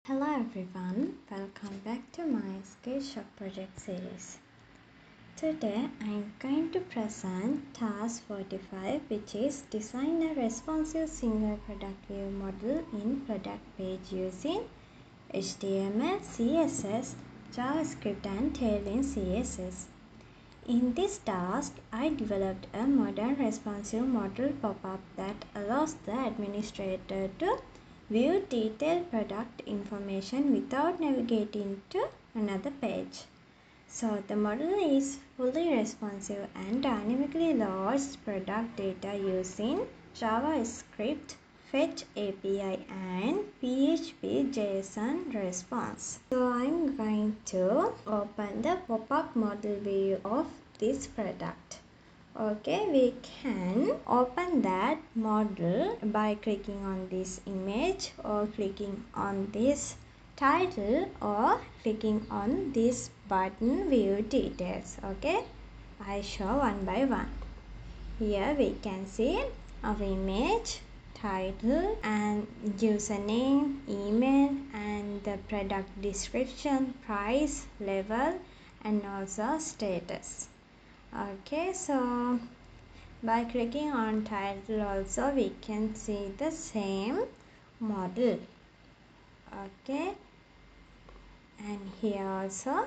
Hello everyone, welcome back to my Sketch of Project series. Today I am going to present task 45, which is design a responsive single product view model in product page using HTML, CSS, JavaScript and Tailwind CSS. In this task, I developed a modern responsive model pop-up that allows the administrator to view detailed product information without navigating to another page. So the model is fully responsive and dynamically loads product data using JavaScript, Fetch API and PHP JSON response. So I'm going to open the pop-up model view of this product. Okay, we can open that model by clicking on this image or clicking on this title or clicking on this button view details. Okay, I show one by one. Here we can see our image, title and username, email and the product description, price, level and also status. Okay, so by clicking on title also we can see the same model. Okay, and here also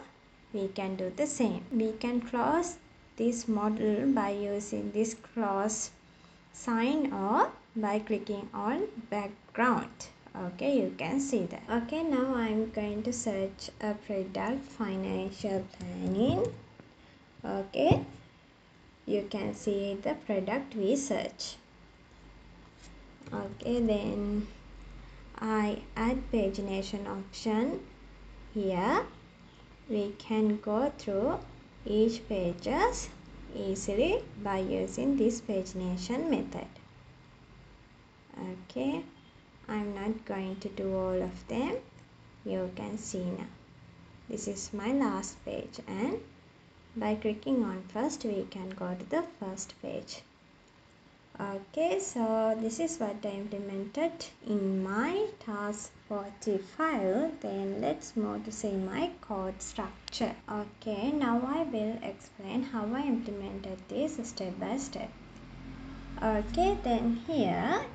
we can do the same. We can close this model by using this close sign or by clicking on background. Okay, you can see that. Okay, now I'm going to search a product financial planning. Okay, you can see the product we search. Okay, then I add pagination option. Here we can go through each pages easily by using this pagination method. Okay, I'm not going to do all of them. You can see now. This is my last page, and by clicking on first we can go to the first page. Okay, so this is what I implemented in my task 45. Then let's move to see my code structure. Okay, now I will explain how I implemented this step by step. Okay, then here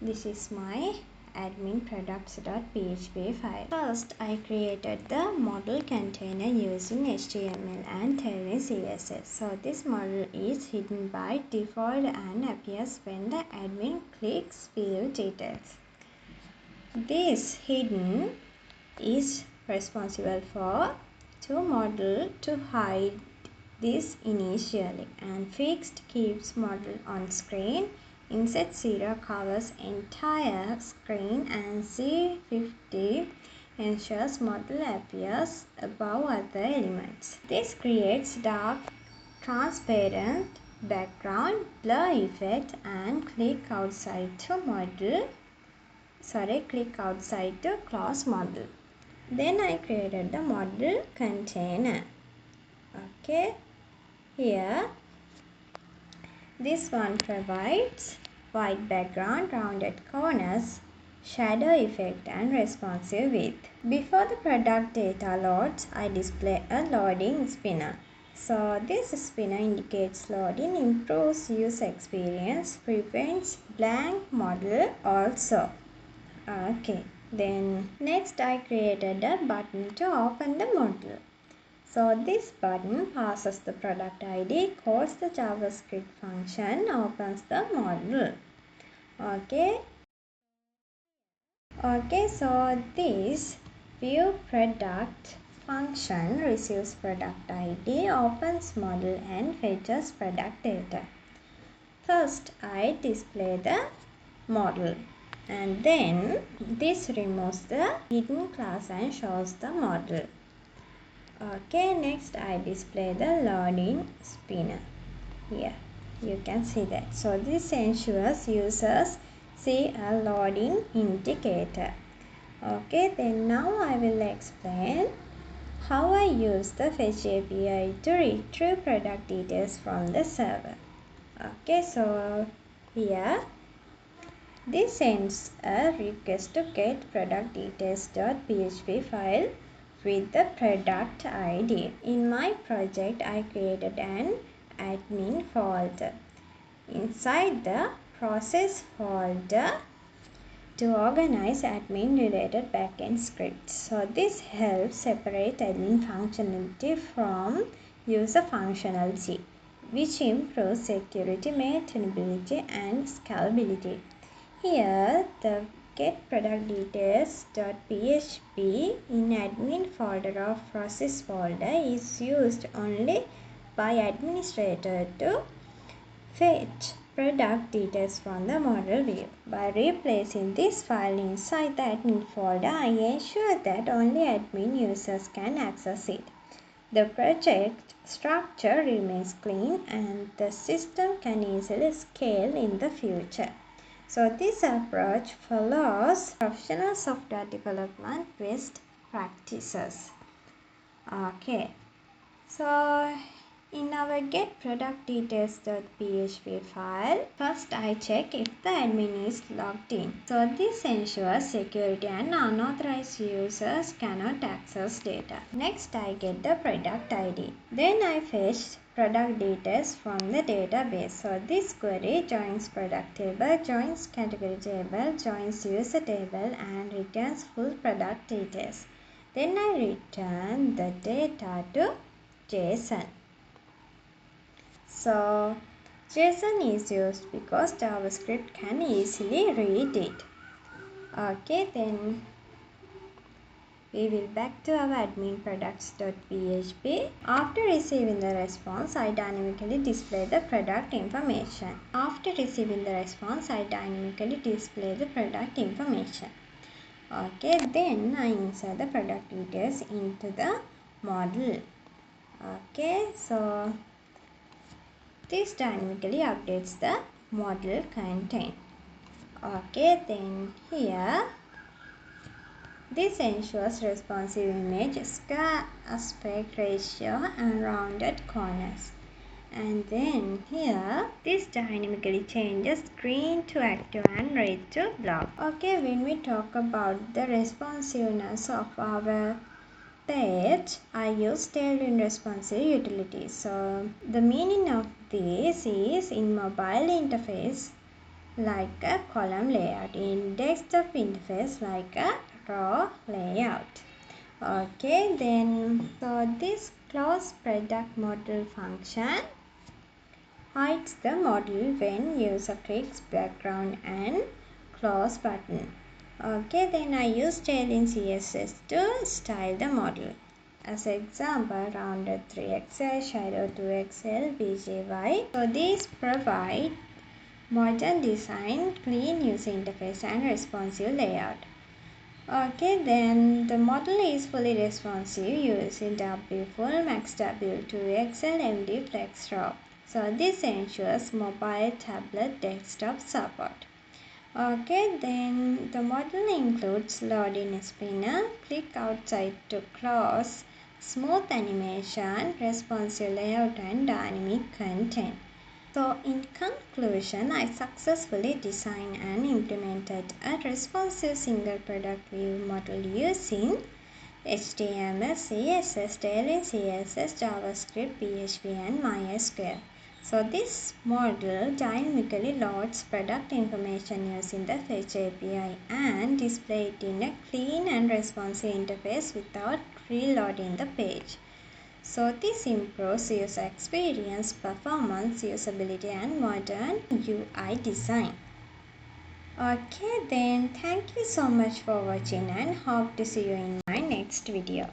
this is my admin products.php file. First, I created the model container using HTML and Tertiary CSS. So this model is hidden by default and appears when the admin clicks view details. This hidden is responsible for model to hide this initially, and fixed keeps model on screen. Inset 0 covers entire screen and C50 ensures model appears above other elements. This creates dark transparent background, blur effect and click outside to close model. Then I created the model container. Okay, here this one provides white background, rounded corners, shadow effect and responsive width. Before the product data loads, I display a loading spinner. So this spinner indicates loading, improves user experience, prevents blank model also. Okay, then next I created a button to open the model. So this button passes the product ID, calls the JavaScript function, opens the model. Okay, so this view product function receives product ID, opens model and fetches product data. First I display the model and then this removes the hidden class and shows the model. Okay, next I display the loading spinner. Here you can see that. So this ensures users see a loading indicator. Okay, then now I will explain how I use the Fetch API to retrieve product details from the server. Okay, so here This sends a request to get product details.php file with the product ID. In my project, I created an admin folder. Inside the process folder to organize admin related backend scripts. So this helps separate admin functionality from user functionality, which improves security, maintainability, and scalability. Here, the get product details.php in admin folder of process folder is used only by administrator to fetch product details from the model view. By replacing this file inside the admin folder, I ensure that only admin users can access it. The project structure remains clean and the system can easily scale in the future. So this approach follows professional software development best practices. Okay, so in our get product details.php file, first I check if the admin is logged in. So this ensures security and unauthorized users cannot access data. Next I get the product ID. Then I fetch product details from the database. So this query joins product table, joins category table, joins user table and returns full product details. Then I return the data to JSON. So JSON is used because JavaScript can easily read it. Okay, then we will back to our admin products.php. After receiving the response, I dynamically display the product information. Okay, then I insert the product details into the model. Okay, so this dynamically updates the model content. Okay, then here this ensures responsive image, square aspect ratio and rounded corners. And then here this dynamically changes green to active and red to block. Okay, when we talk about the responsiveness of our page, I use Tailwind responsive utility. So the meaning of this is in mobile interface like a column layout, in desktop interface like a row layout. Okay, then so this close product model function hides the model when user clicks background and close button. Okay, then I use Tailwind CSS to style the model. As example, rounded 3XL, shadow 2XL, BGY. So these provide modern design, clean user interface and responsive layout. Okay, then the model is fully responsive using W full, max W 2XL, MD flex drop. So this ensures mobile, tablet, desktop support. Okay, then the model includes loading spinner, click outside to close, smooth animation, responsive layout and dynamic content. So in conclusion, I successfully designed and implemented a responsive single product view model using HTML, CSS, Tailwind CSS, JavaScript, PHP and MySQL. So this model dynamically loads product information using the Fetch API and displays it in a clean and responsive interface without reloading the page. So this improves user experience, performance, usability and modern UI design. Okay, then thank you so much for watching and hope to see you in my next video.